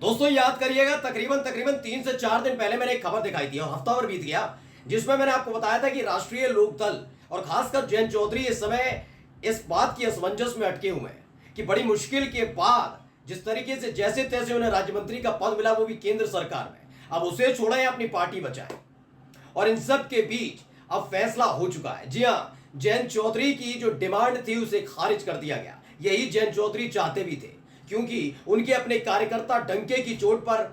दोस्तों याद करिएगा, तकरीबन तकरीबन 3 से 4 दिन पहले मैंने एक खबर दिखाई थी और हफ्ता भर बीत गया, जिसमें मैंने आपको बताया था कि राष्ट्रीय लोकदल और खासकर जयंत चौधरी इस समय इस बात की असमंजस में अटके हुए हैं कि बड़ी मुश्किल के बाद जिस तरीके से जैसे तैसे उन्हें राज्य मंत्री का पद मिला, वो भी केंद्र सरकार में, अब उसे छोड़े अपनी पार्टी बचाए। और इन सब के बीच अब फैसला हो चुका है। जी हाँ, जयंत चौधरी की जो डिमांड थी उसे खारिज कर दिया गया। यही जयंत चौधरी चाहते भी थे, क्योंकि उनके अपने कार्यकर्ता डंके की चोट पर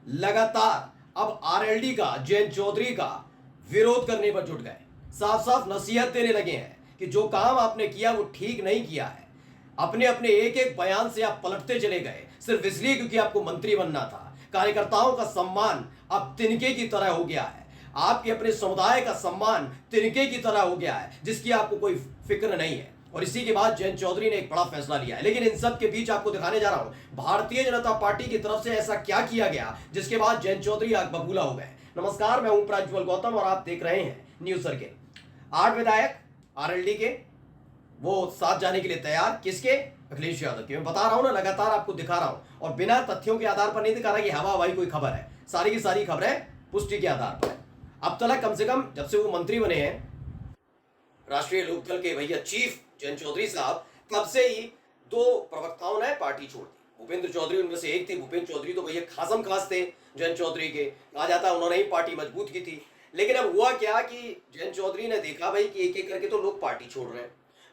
लगातार अब आरएलडी का, जयंत चौधरी का विरोध करने पर जुट गए। साफ साफ नसीहत देने लगे हैं कि जो काम आपने किया वो ठीक नहीं किया है। अपने अपने एक एक बयान से आप पलटते चले गए, सिर्फ इसलिए क्योंकि आपको मंत्री बनना था। कार्यकर्ताओं का सम्मान अब तिनके की तरह हो गया है। आपके अपने समुदाय का सम्मान तिनके की तरह हो गया है, जिसकी आपको कोई फिक्र नहीं है। और इसी के बाद जयंत चौधरी ने एक बड़ा फैसला लिया है। लेकिन इन सब के बीच आपको दिखाने जा रहा हूं भारतीय जनता पार्टी की तरफ से ऐसा क्या किया गया जिसके बाद जयंत चौधरी आग बबूला हो गए। नमस्कार, मैं हूं प्रज्वल गौतम और आप देख रहे हैं न्यूज सर्किल। 8 विधायक आरएलडी के वो साथ जाने के लिए तैयार, किसके? अखिलेश यादव के। मैं बता रहा हूं ना, लगातार आपको दिखा रहा हूं और बिना तथ्यों के आधार पर नहीं दिखा रहा कि हवा हवाई कोई खबर है। सारी की सारी खबरें पुष्टि के आधार पर है। अब तक कम से कम जब से वो मंत्री बने हैं राष्ट्रीय लोकदल के भैया चीफ जयंत चौधरी साहब, तब से ही 2 प्रवक्ताओं ने पार्टी छोड़ दी। भूपेंद्र चौधरी उनमें से एक थे। भूपेंद्र चौधरी तो भैया खासम खास थे जयंत चौधरी के, कहा जाता है उन्होंने ही पार्टी मजबूत की थी। लेकिन अब हुआ क्या कि जयंत चौधरी ने देखा भाई कि एक एक करके तो लोग पार्टी छोड़ रहे हैं।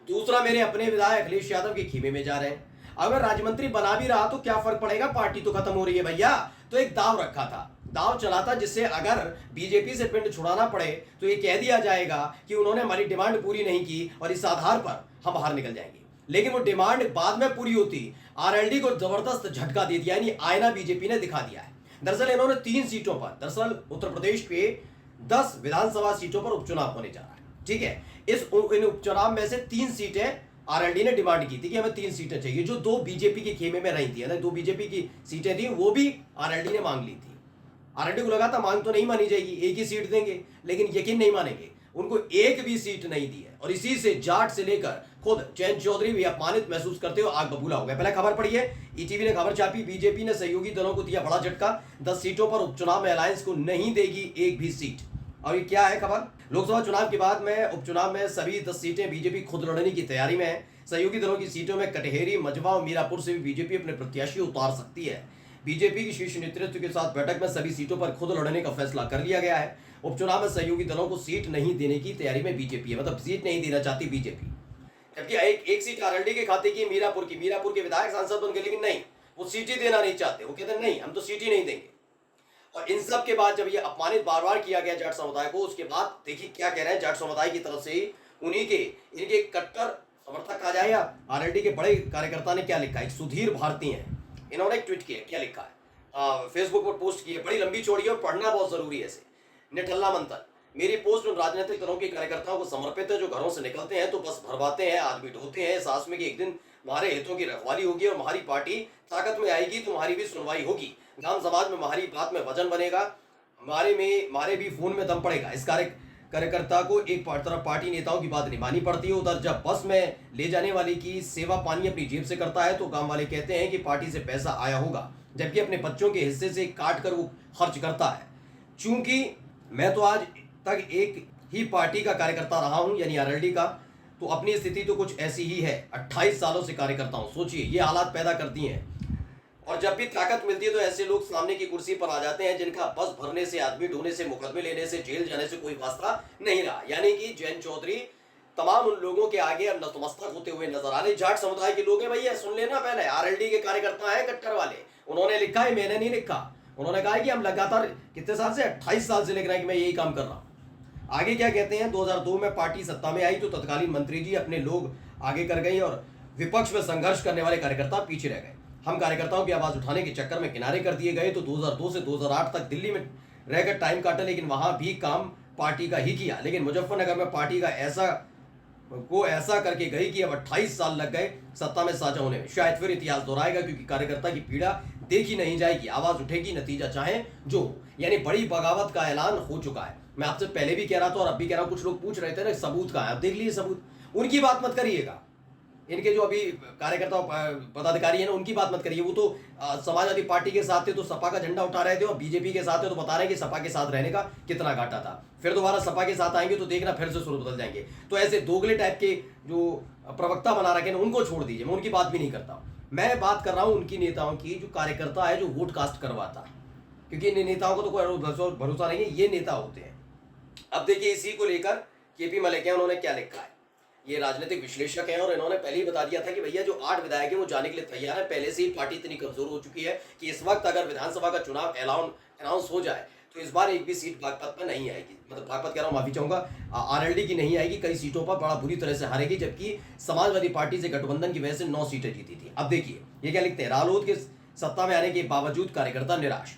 दूसरा, मेरे अपने विधायक अखिलेश यादव के खेमे में जा रहे हैं। अगर राज्य मंत्री बना भी रहा तो क्या फर्क पड़ेगा, पार्टी तो खत्म हो रही है भैया। तो एक दाव रखा था, दाव चला था, जिससे अगर बीजेपी से पिंड छुड़ाना पड़े तो ये कह दिया जाएगा कि उन्होंने हमारी डिमांड पूरी नहीं की और इस आधार पर हम बाहर निकल जाएंगे। लेकिन वो डिमांड बाद में पूरी होती, आरएलडी को जबरदस्त झटका दे दिया, यानी आईना बीजेपी ने दिखा दिया है। दरअसल इन्होंने 3 सीटों पर, दरअसल उत्तर प्रदेश के 10 विधानसभा सीटों पर उपचुनाव होने जा रहा है, ठीक है। इन उपचुनाव में से 3 सीटें आरएलडी ने डिमांड की थी कि हमें 3 सीटें चाहिए, जो 2 बीजेपी के खेमे में रही थी। 2 बीजेपी की सीटें थी, वो भी आरएलडी ने मांग ली थी। आरएलडी को लगा था मांग तो नहीं मानी जाएगी, एक ही सीट देंगे, लेकिन यकीन नहीं मानेंगे, उनको एक भी सीट नहीं दी है। और इसी से जाट से लेकर खुद जयंत चौधरी भी अपमानित महसूस करते हुए आग बबूला हो गए। पहले खबर पढ़िए, ईटीवी ने खबर छापी, बीजेपी ने सहयोगी दलों को दिया बड़ा झटका, 10 सीटों पर उपचुनाव में अलायंस को नहीं देगी एक भी सीट। और ये क्या है खबर? लोकसभा चुनाव के बाद में उपचुनाव में सभी 10 सीटें बीजेपी खुद लड़ने की तैयारी में है। सहयोगी दलों की सीटों में कटहेरी, मजवा और मीरापुर से भी बीजेपी अपने प्रत्याशी उतार सकती है। बीजेपी की शीर्ष नेतृत्व के साथ बैठक में सभी सीटों पर खुद लड़ने का फैसला कर लिया गया है। उपचुनाव में सहयोगी दलों को सीट नहीं देने की तैयारी में बीजेपी है, मतलब सीट नहीं देना चाहती बीजेपी। जबकि एक सीट आरएलडी के खाते की, मीरापुर के विधायक सांसद बन गए, लेकिन नहीं, वो सीट ही देना नहीं चाहते। वो कहते नहीं, हम तो सीट ही नहीं देंगे। और इन सब के बाद जब ये अपमानित बार बार किया गया जाट समुदाय को, उसके बाद देखिए क्या कह रहे हैं जाट समुदाय की तरफ से ही उन्हीं के इनके कट्टर समर्थक कहा जाए या आरएलडी के बड़े कार्यकर्ता ने क्या लिखा है। सुधीर भारती हैं, इन्होंने एक ट्वीट किया, क्या लिखा है, फेसबुक पर पोस्ट की है, बड़ी लंबी चौड़ी है और पढ़ना बहुत जरूरी है इसे। निठल्ला मंथन, मेरी पोस्ट उन राजनीतिक दलों के कार्यकर्ताओं को समर्पित है जो घरों से निकलते हैं तो बस भरवाते हैं, आदमी ढोते हैं, सास में कि एक दिन हमारे हितों की रखवाली होगी और हमारी पार्टी ताकत में आएगी तो हमारी भी सुनवाई होगी, गांव समाज में हमारी बात में वजन बनेगा, हमारे भी फोन में दम पड़ेगा। इस कार्यकर्ता को एक तरफ पार्टी नेताओं की बात नहीं मानी पड़ती है, उधर जब बस में ले जाने वाले की सेवा पानी अपनी जेब से करता है तो गांव वाले कहते हैं कि पार्टी से पैसा आया होगा, जबकि अपने बच्चों के हिस्से से काट कर वो खर्च करता है। चूंकि मैं तो आज तक एक ही पार्टी का कार्यकर्ता रहा हूं, यानी आरएलडी का, तो अपनी स्थिति तो कुछ ऐसी ही है। 28 सालों से कार्यकर्ता हूं, सोचिए ये हालात पैदा कर दिए हैं। और जब भी ताकत मिलती है तो ऐसे लोग सामने की कुर्सी पर आ जाते हैं जिनका बस भरने से, आदमी ढोने से, मुकदमे लेने से, जेल जाने से कोई वास्ता नहीं रहा। यानी कि जयंत चौधरी तमाम उन लोगों के आगे अब नतमस्तक होते हुए नजर आ रहे। जाट समुदाय के लोग हैं भैया, सुन लेना, पहले आरएलडी के कार्यकर्ता है कट्टर वाले, उन्होंने लिखा है, मैंने नहीं लिखा। उन्होंने कहा है कि हम लगातार कितने साल से, 28 साल से लिख रहे हैं कि मैं यही काम कर रहा हूं। आगे क्या कहते हैं, 2002 में पार्टी सत्ता में आई तो तत्कालीन मंत्री जी अपने लोग आगे कर गई और विपक्ष में संघर्ष करने वाले कार्यकर्ता पीछे रह गए। हम कार्यकर्ताओं की आवाज उठाने के चक्कर में किनारे कर दिए गए तो 2002 से 2008 तक दिल्ली में रहकर टाइम काटा, लेकिन वहां भी काम पार्टी का ही किया। लेकिन मुजफ्फरनगर में पार्टी का ऐसा करके गई कि अब 28 साल लग गए सत्ता में साझा होने में। शायद फिर इतिहास दोहराएगा, क्योंकि कार्यकर्ता की पीड़ा देखी नहीं जाएगी, आवाज उठेगी, नतीजा चाहे जो, यानी बड़ी बगावत का ऐलान हो चुका है। मैं आपसे पहले भी कह रहा था और अब भी कह रहा हूं, कुछ लोग पूछ रहे थे ना सबूत कहां है, अब देख लीजिए सबूत। उनकी बात मत करिएगा, इनके जो अभी कार्यकर्ता पदाधिकारी हैं ना, उनकी बात मत करिए। वो तो समाजवादी पार्टी के साथ थे तो सपा का झंडा उठा रहे थे, और बीजेपी के साथ थे तो बता रहे हैं कि सपा के साथ रहने का कितना घाटा था। फिर दोबारा सपा के साथ आएंगे तो देखना फिर से सूरत बदल जाएंगे। तो ऐसे दोगले टाइप के जो प्रवक्ता बना रखे ना, उनको छोड़ दीजिए, मैं उनकी बात भी नहीं करता। मैं बात कर रहा हूं उनकी नेताओं की, जो कार्यकर्ता है, जो वोट कास्ट करवाता, क्योंकि इन नेताओं को तो कोई भरोसा नहीं है, ये नेता होते हैं। अब देखिए, इसी को लेकर केपी मलिक उन्होंने क्या लिखा है। ये राजनीतिक विश्लेषक हैं और इन्होंने पहले ही बता दिया था कि भैया जो 8 विधायक हैं वो जाने के लिए तैयार है। पहले से ही पार्टी इतनी कमजोर हो चुकी है कि इस वक्त अगर विधानसभा का चुनाव अनाउंस हो जाए तो इस बार एक भी सीट बागपत में नहीं आएगी, मतलब बागपत कह रहा हूँ, माफी चाहूंगा, आरएलडी की नहीं आएगी। कई सीटों पर बड़ा बुरी तरह से हारेगी, जबकि समाजवादी पार्टी से गठबंधन की वजह से 9 सीटें जीती थी। अब देखिए ये क्या लिखते हैं, रालोद के सत्ता में आने के बावजूद कार्यकर्ता निराश।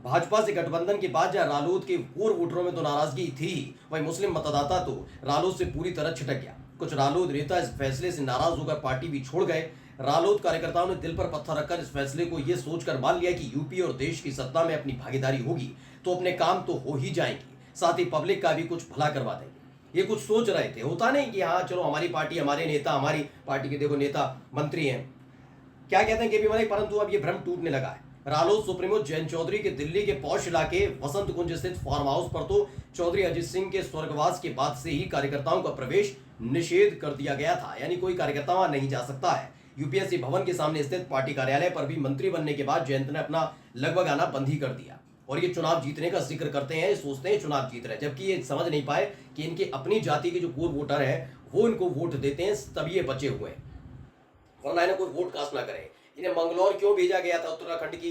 भाजपा से गठबंधन के बाद जहां रालोद के कोर वोटरों में तो नाराजगी थी, वहीं मुस्लिम मतदाता तो रालोद से पूरी तरह छिटक गया। कुछ रालोद नेता इस फैसले से नाराज होकर पार्टी भी छोड़ गए। रालोद कार्यकर्ताओं ने दिल पर पत्थर रखकर इस फैसले को यह सोचकर मान लिया कि यूपी और देश की सत्ता में अपनी भागीदारी होगी तो अपने काम तो हो ही जाएंगी, साथ ही पब्लिक का भी कुछ भला करवा देंगे। ये कुछ सोच रहे थे। होता नहीं कि हाँ चलो हमारी पार्टी, हमारे नेता, हमारी पार्टी के देखो नेता मंत्री हैं, क्या कहते हैं केपी मलिक, परंतु अब ये भ्रम टूटने लगा है। रालोद सुप्रीमो जयंत चौधरी के दिल्ली के पौष इलाके वसंत कुंज स्थित फार्म हाउस पर तो चौधरी अजित सिंह के स्वर्गवास के बाद से ही कार्यकर्ताओं का प्रवेश निषेध कर दिया गया था, यानी कोई कार्यकर्ता वहां नहीं जा सकता है। यूपीएससी भवन के सामने स्थित पार्टी कार्यालय पर भी मंत्री बनने के बाद जयंत ने अपना लगभग आना बंद ही कर दिया, और ये चुनाव जीतने का जिक्र करते हैं, सोचते हैं चुनाव जीत रहे, जबकि ये समझ नहीं पाए कि इनके अपनी जाति के जो कोर वोटर है वो इनको वोट देते हैं, तभी ये बचे हुए हैं, वरना इन्हें कोई वोट कास्ट ना करे। इन्हें मंगलौर क्यों भेजा गया था, उत्तराखंड की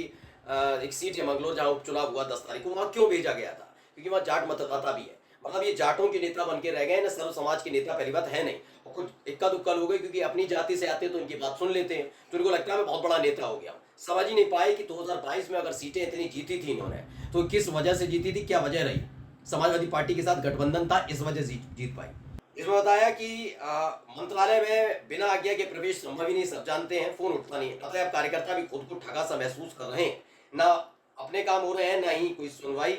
एक सीट है मंगलौर जहां उपचुनाव हुआ 10 तारीख को, वहां क्यों भेजा गया था, क्योंकि वहां जाट मतदाता भी है। मतलब ये जाटों के नेता बन के रह गए ना, सर्व समाज के नेता पहली बात है नहीं, और कुछ इक्का दुक्का लोग हैं क्योंकि अपनी जाति से आते हैं तो उनकी बात सुन लेते हैं, तो उनको लगता है मैं बहुत बड़ा नेता हो गया। समझ ही नहीं पाए कि 2022 में अगर सीटें इतनी जीती थी इन्होंने तो किस वजह से जीती थी, क्या वजह रही। समाजवादी पार्टी के साथ गठबंधन था, इस वजह से जीत पाई। इसमें बताया कि मंत्रालय में बिना आज्ञा के प्रवेश संभव ही नहीं, सब जानते हैं, फोन उठता नहीं, मतलब कार्यकर्ता भी खुद को ठगा सा महसूस कर रहे हैं, ना अपने काम हो रहे हैं, ना ही कोई सुनवाई।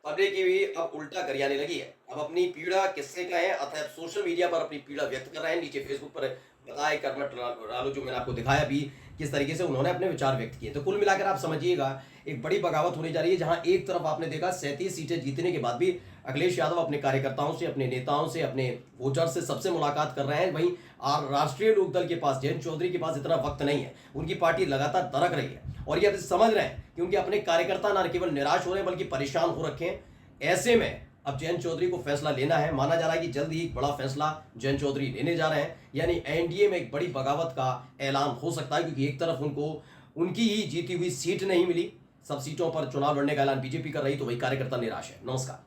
पब्लिक की भी अब उल्टा गरियाने लगी है, अब अपनी पीड़ा किससे कहें, अतः सोशल मीडिया पर अपनी पीड़ा व्यक्त कर रहे हैं। नीचे फेसबुक पर बताए कर्मठ रालोद, जो मैंने आपको दिखाया भी किस तरीके से उन्होंने अपने विचार व्यक्त किए। तो कुल मिलाकर आप समझिएगा एक बड़ी बगावत होने जा रही है, जहां एक तरफ आपने देखा 37 सीटें जीतने के बाद भी अखिलेश यादव अपने कार्यकर्ताओं से, अपने नेताओं से, अपने वोटर से सबसे मुलाकात कर रहे हैं। वहीं राष्ट्रीय लोकदल के पास, जयंत चौधरी के पास इतना वक्त नहीं है, उनकी पार्टी लगातार दरक रही है, और ये अब समझ रहे हैं कि उनके अपने कार्यकर्ता न केवल निराश हो रहे हैं बल्कि परेशान हो रखे हैं। ऐसे में अब जयंत चौधरी को फैसला लेना है। माना जा रहा है कि जल्द ही एक बड़ा फैसला जयंत चौधरी लेने जा रहे हैं, यानी एनडीए में एक बड़ी बगावत का ऐलान हो सकता है, क्योंकि एक तरफ उनको उनकी ही जीती हुई सीट नहीं मिली, सब सीटों पर चुनाव लड़ने का ऐलान बीजेपी कर रही, तो वही कार्यकर्ता निराश है। नमस्कार।